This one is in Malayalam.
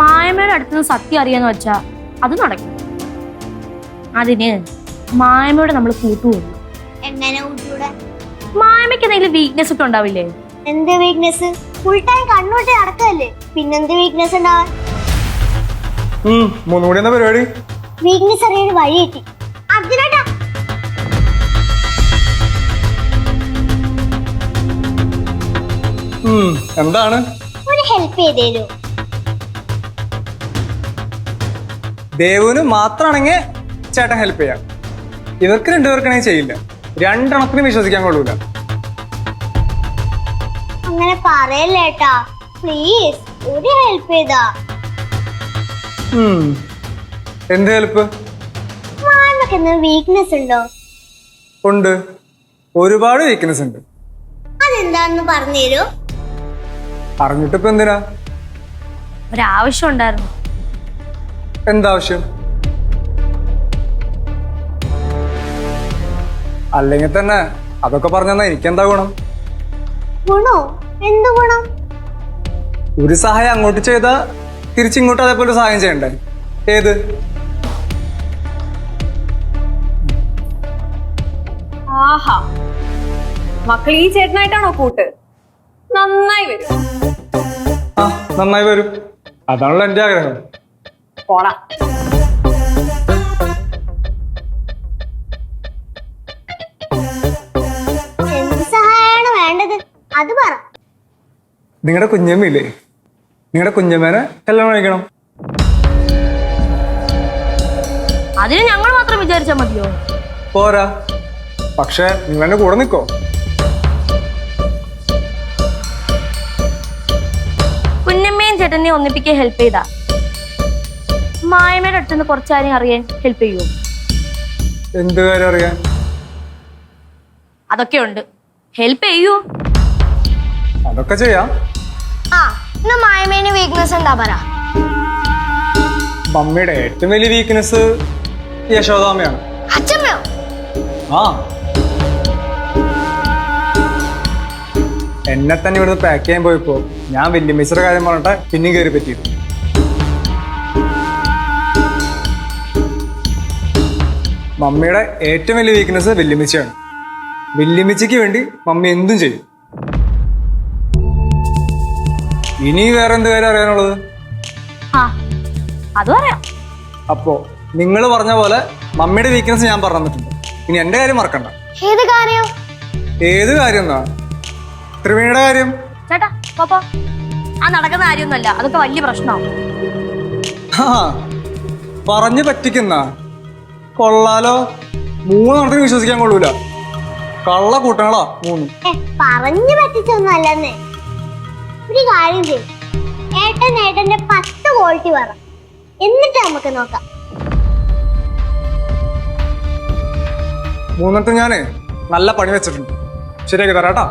മായമയുടെ അടുത്തുനിന്ന് സത്യം അറിയാന്ന് വെച്ചാ അത് നടക്കും. അതിന് മായമയോട് നമ്മൾ കൂട്ടുപോകും. എങ്ങനെ കൂട്ടൂടെ? മായമയ്ക്ക് എന്തെങ്കിലും വീക്ക്നെസ് ഒക്കെ ഉണ്ടാവില്ലേ? എന്ത് വീക്ക്നെസ്? ഫുൾ ടൈം കണ്ണോട്ട് നടക്കല്ലേ, പിന്നെന്ത് വീക്ക്നെസ് ഉണ്ടാവാൻ? മൂന്നുകൂടി എന്താ പരിപാടി? വീക്ക്നെസ് അറിയാൻ വഴി കിട്ടി. അർജുനേട്ടാ, എന്താണ്? ഒരു ഹെൽപ്പ് ചെയ്തേരോ? ദേവുന് മാത്രമാണെങ്കിൽ ചേട്ടൻ ഹെൽപ്പ് ചെയ്യാം. ഇവർക്ക് രണ്ടുപേർക്കാണെങ്കിൽ ചെയ്യില്ല. രണ്ടെണ്ണത്തിനും വിശ്വസിക്കാൻ കൊള്ളൂല. അങ്ങനെ പറയല്ലേട്ടാ, പ്ലീസ് ഒരു ഹെൽപ്പ് ചെയ്താ. എന്ത് ഹെൽപ്പ്? മാമക്ക് എന്തെങ്കിലും വീക്ക്നെസ് ഉണ്ടോ? ഉണ്ട്, ഒരുപാട് വീക്ക്നെസ് ഉണ്ട്. അതെന്താന്ന് പറഞ്ഞുതരോ? അറിഞ്ഞിട്ടിപ്പോ എന്തിനാ? ഒരാവശ്യം ഉണ്ടായിരുന്നു. എന്താവശ്യം? അല്ലെങ്കിൽ തന്നെ അതൊക്കെ പറഞ്ഞാ എനിക്കെന്താ ഗുണം? ഗുണോ? എന്ത് ഗുണം? ഒരു സഹായം അങ്ങോട്ട് ചെയ്താ തിരിച്ചിങ്ങോട്ട് അതേപോലെ ഒരു സഹായം ചെയ്യണ്ടേ? ഏത്? ആഹാ, മക്കൾ ഈ ചേട്ടനായിട്ടാണോ കൂട്ട്? നന്നായി വരും. ആ, നന്നായി വരും. അതാണല്ലോ എന്റെ ആഗ്രഹം. പോടാ. എന്ത് സഹായമാണ് വേണ്ടത്? അത് പറ. നിങ്ങളുടെ കുഞ്ഞമ്മയില്ലേ, നിങ്ങളുടെ കുഞ്ഞമ്മേനെ കല്യാണം കഴിക്കണം. അതിന് ഞങ്ങൾ മാത്രം വിചാരിച്ചാൽ മതിയോ? പോരാ, പക്ഷെ നിങ്ങൾ എന്റെ കൂടെ നിൽക്കോ? കുഞ്ഞമ്മയും ചേട്ടനെ ഒന്നിപ്പിക്കാൻ ഹെൽപ്പ് ചെയ്താ മായമയുടെ അടുത്തുനിന്ന് കുറച്ചാരും അറിയാൻ ഹെൽപ്പ് ചെയ്യുമോ? എന്ത് കാര്യം അറിയാൻ? അതൊക്കെ ഉണ്ട്. ഹെൽപ്പ് ചെയ്യൂ. അതൊക്കെ ചെയ്യാം. ആ, എന്നാ മായമേന് വീക്ക്നെസ് എന്താ പറ. മമ്മിയുടെ ഏറ്റവും വലിയ വീക്ക്നെസ് യശോദാമ്മയാണ്. അച്ഛമ്മയോ? ആ, എന്നെ തന്നെ ഇവിടുന്ന് പാക്ക് ചെയ്യാൻ പോയപ്പോ ഞാൻ വല്യമ്മച്ചിയുടെ കാര്യം പറഞ്ഞിട്ട് പിന്നെയും കയറി പറ്റിയത്. മമ്മിയുടെ ഏറ്റവും വലിയ വീക്ക്നെസ് വല്യമ്മച്ചിയാണ്. വല്യമ്മച്ചിക്ക് വേണ്ടി മമ്മി എന്തും ചെയ്യും. ഇനി വേറെ എന്ത് കാര്യം അറിയാനുള്ളത്? ആ, അതും അറിയാം. അപ്പോ നിങ്ങൾ പറഞ്ഞ പോലെ മമ്മിയുടെ വീക്ക്നെസ് ഞാൻ പറഞ്ഞു തന്നിട്ടുണ്ട്. ഇനി എന്റെ കാര്യം മറക്കണ്ട. ഏത് കാര്യം? ഏത് കാര്യം എന്നാ? ത്രിവേണിയുടെ കാര്യം. ചേട്ടാ പോപ്പോ, ആ നടക്കുന്ന കാര്യമൊന്നുമല്ല, അതൊക്കെ വലിയ പ്രശ്നമാവും. ആ, പറഞ്ഞു പറ്റിക്കുന്ന കൊള്ളാലോ. മൂന്നെണ്ണത്തിന് വിശ്വസിക്കാൻ കൊള്ളൂല. കള്ള കൂട്ടങ്ങളാ മൂന്നും. പറഞ്ഞു പറ്റിച്ചൊന്നും അല്ലെന്നേ. ഒരു കാര്യം ചെയ്യും, ഏട്ടന്റെ 10 ക്വാളിറ്റി പറ, എന്നിട്ട് നമുക്ക് നോക്കാം. മൂന്നെണ്ണത്തിന് ഞാനേ നല്ല പണി വെച്ചിട്ടുണ്ട്. ശരിയാക്കി തരാട്ടാ.